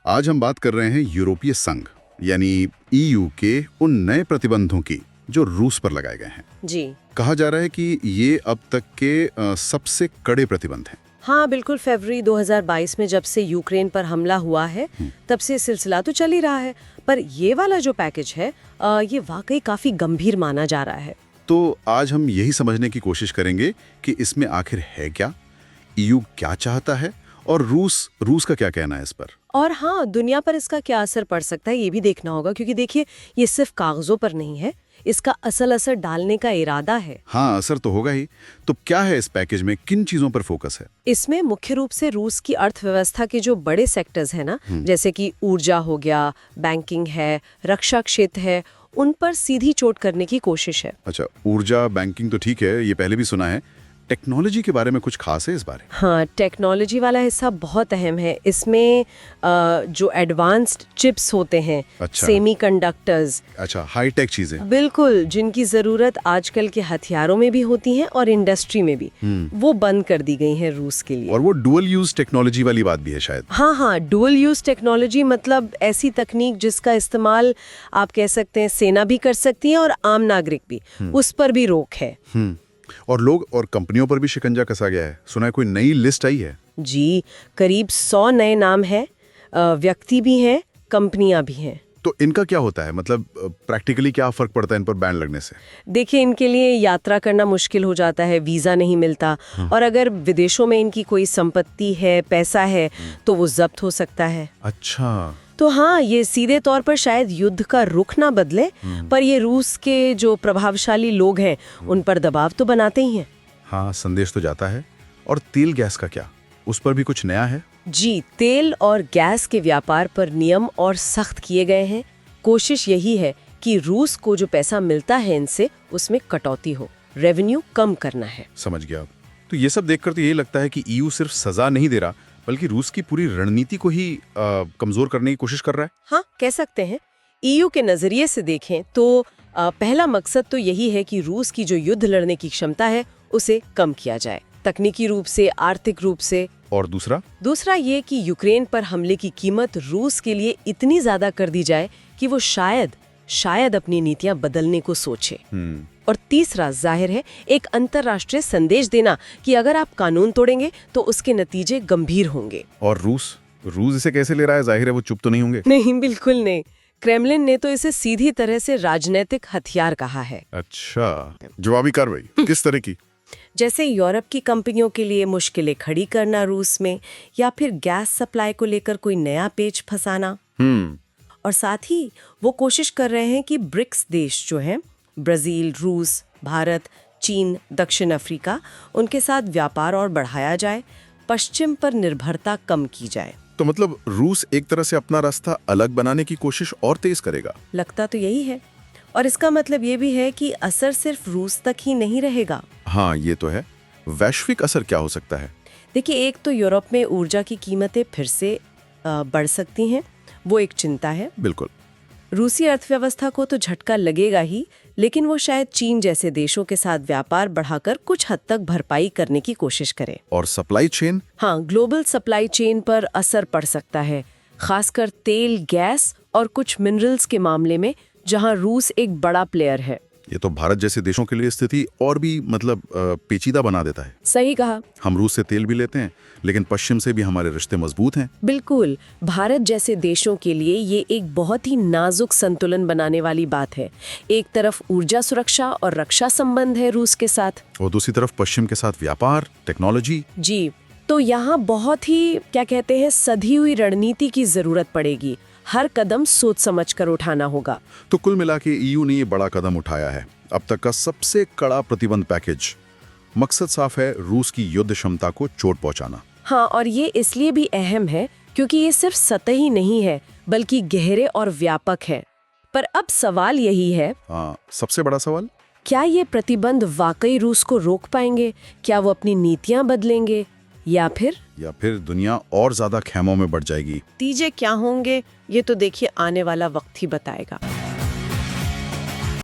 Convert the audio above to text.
आज हम बात कर रहे हैं यूरोपीय संघ यानी ईयू के उन नए प्रतिबंधों की जो रूस पर लगाए गए हैं। जी कहा जा रहा है कि ये अब तक के सबसे कड़े प्रतिबंध हैं। हाँ, बिल्कुल। फरवरी 2022 में जब से यूक्रेन पर हमला हुआ है तब से सिलसिला तो चल ही रहा है, पर ये वाला जो पैकेज है ये वाकई काफी गंभीर माना जा रहा है। तो आज हम यही समझने की कोशिश करेंगे कि इसमें आखिर है क्या, ईयू क्या चाहता है और रूस का क्या कहना है इस पर। और हाँ, दुनिया पर इसका क्या असर पड़ सकता है ये भी देखना होगा, क्योंकि देखिए ये सिर्फ कागजों पर नहीं है, इसका असल असर डालने का इरादा है। हाँ, असर तो होगा ही। तो क्या है इस पैकेज में, किन चीजों पर फोकस है? इसमें मुख्य रूप से रूस की अर्थव्यवस्था के जो बड़े सेक्टर्स हैं ना, जैसे कि ऊर्जा हो गया, बैंकिंग है, रक्षा क्षेत्र है, उन पर सीधी चोट करने की कोशिश है। अच्छा, ऊर्जा बैंकिंग तो ठीक है, ये पहले भी सुना है। टेक्नोलॉजी के बारे में कुछ खास है इस बारे? हाँ, टेक्नोलॉजी वाला हिस्सा बहुत अहम है। इसमें जो एडवांस्ड चिप्स होते हैं, अच्छा। सेमीकंडक्टर्स, अच्छा, हाईटेक चीजें। बिल्कुल, जिनकी जरूरत आजकल के हथियारों में भी होती है और इंडस्ट्री में भी, वो बंद कर दी गई हैं रूस के लिए। और वो डुअल यूज टेक्नोलॉजी वाली बात भी है शायद। हाँ, डुअल यूज टेक्नोलॉजी मतलब ऐसी तकनीक जिसका इस्तेमाल आप कह सकते हैं सेना भी कर सकती है और आम नागरिक भी, उस पर भी रोक है। और लोग और कंपनियों पर भी शिकंजा कसा गया है। सुना है कोई नई लिस्ट आई है? जी, करीब 100 नए नाम हैं, व्यक्ति भी हैं, कंपनियां भी हैं। तो इनका क्या होता है, मतलब प्रैक्टिकली क्या फर्क पड़ता है इन पर बैन लगने से? देखिए, इनके लिए यात्रा करना मुश्किल हो जाता है, वीजा नहीं मिलता, और अगर विदेशों में इनकी कोई संपत्ति है, पैसा है, तो वो जब्त हो सकता है। अच्छा। तो हाँ, ये सीधे तौर पर शायद युद्ध का रुख ना बदले, पर ये रूस के जो प्रभावशाली लोग हैं उन पर दबाव तो बनाते ही हैं। हाँ, संदेश तो जाता है। और तेल गैस का क्या, उस पर भी कुछ नया है? जी, तेल और गैस के व्यापार पर नियम और सख्त किए गए हैं। कोशिश यही है कि रूस को जो पैसा मिलता है इनसे, उसमें कटौती हो, रेवेन्यू कम करना है। समझ गया। तो ये सब देखकर तो यही लगता है कि ईयू सिर्फ सजा नहीं दे रहा, बल्कि रूस की पूरी रणनीति को ही कमजोर करने की कोशिश कर रहा है। हाँ, कह सकते हैं। ईयू के नजरिए से देखें तो पहला मकसद तो यही है कि रूस की जो युद्ध लड़ने की क्षमता है उसे कम किया जाए, तकनीकी रूप से, आर्थिक रूप से। और दूसरा ये कि यूक्रेन पर हमले की कीमत रूस के लिए इतनी ज्यादा कर दी जाए कि वो शायद अपनी नीतियां बदलने को सोचे। और तीसरा, जाहिर है, एक अंतर्राष्ट्रीय संदेश देना कि अगर आप कानून तोड़ेंगे तो उसके नतीजे गंभीर होंगे। और रूस इसे कैसे ले रहा है? जाहिर है वो चुप तो नहीं होंगे। नहीं, बिल्कुल नहीं। क्रेमलिन ने तो इसे सीधी तरह से राजनीतिक हथियार कहा है। अच्छा, जवाबी कार्रवाई किस तरह की? जैसे यूरोप की कंपनियों के लिए मुश्किलें खड़ी करना रूस में, या फिर गैस सप्लाई को लेकर कोई नया पेच फंसाना। और साथ ही वो कोशिश कर रहे हैं कि ब्रिक्स देश जो हैं, ब्राजील, रूस, भारत, चीन, दक्षिण अफ्रीका, उनके साथ व्यापार और बढ़ाया जाए, पश्चिम पर निर्भरता कम की जाए। तो मतलब रूस एक तरह से अपना रास्ता अलग बनाने की कोशिश और तेज करेगा। लगता तो यही है। और इसका मतलब ये भी है कि असर सिर्फ रूस तक ही नहीं रहेगा। हाँ, ये तो है। वैश्विक असर क्या हो सकता है? देखिए, एक तो यूरोप में ऊर्जा की कीमतें फिर से बढ़ सकती हैं, वो एक चिंता है। बिल्कुल। रूसी अर्थव्यवस्था को तो झटका लगेगा ही, लेकिन वो शायद चीन जैसे देशों के साथ व्यापार बढ़ाकर कुछ हद तक भरपाई करने की कोशिश करे। और सप्लाई चेन? हाँ, ग्लोबल सप्लाई चेन पर असर पड़ सकता है, खासकर तेल, गैस और कुछ मिनरल्स के मामले में, जहां रूस एक बड़ा प्लेयर है। ये तो भारत जैसे देशों के लिए स्थिति और भी पेचीदा बना देता है। सही कहा। हम रूस से तेल भी लेते हैं, लेकिन पश्चिम से भी हमारे रिश्ते मजबूत हैं। बिल्कुल, भारत जैसे देशों के लिए ये एक बहुत ही नाजुक संतुलन बनाने वाली बात है। एक तरफ ऊर्जा सुरक्षा और रक्षा संबंध है रूस के साथ, और दूसरी तरफ पश्चिम के साथ व्यापार, टेक्नोलॉजी। जी, तो यहाँ बहुत ही क्या कहते हैं, सधी हुई रणनीति की जरूरत पड़ेगी। हर कदम सोच समझ कर उठाना होगा। तो कुल मिला के ईयू ने ये बड़ा कदम उठाया है, अब तक का सबसे कड़ा प्रतिबंध पैकेज। मकसद साफ है, रूस की युद्ध क्षमता को चोट पहुंचाना। हाँ, और ये इसलिए भी अहम है क्योंकि ये सिर्फ सतही नहीं है, बल्कि गहरे और व्यापक है। पर अब सवाल यही है, हाँ, सबसे बड़ा सवाल, क्या ये प्रतिबंध वाकई रूस को रोक पाएंगे? क्या वो अपनी नीतियां बदलेंगे, या फिर दुनिया और ज्यादा खेमों में बढ़ जाएगी? नतीजे क्या होंगे, ये तो देखिए आने वाला वक्त ही बताएगा।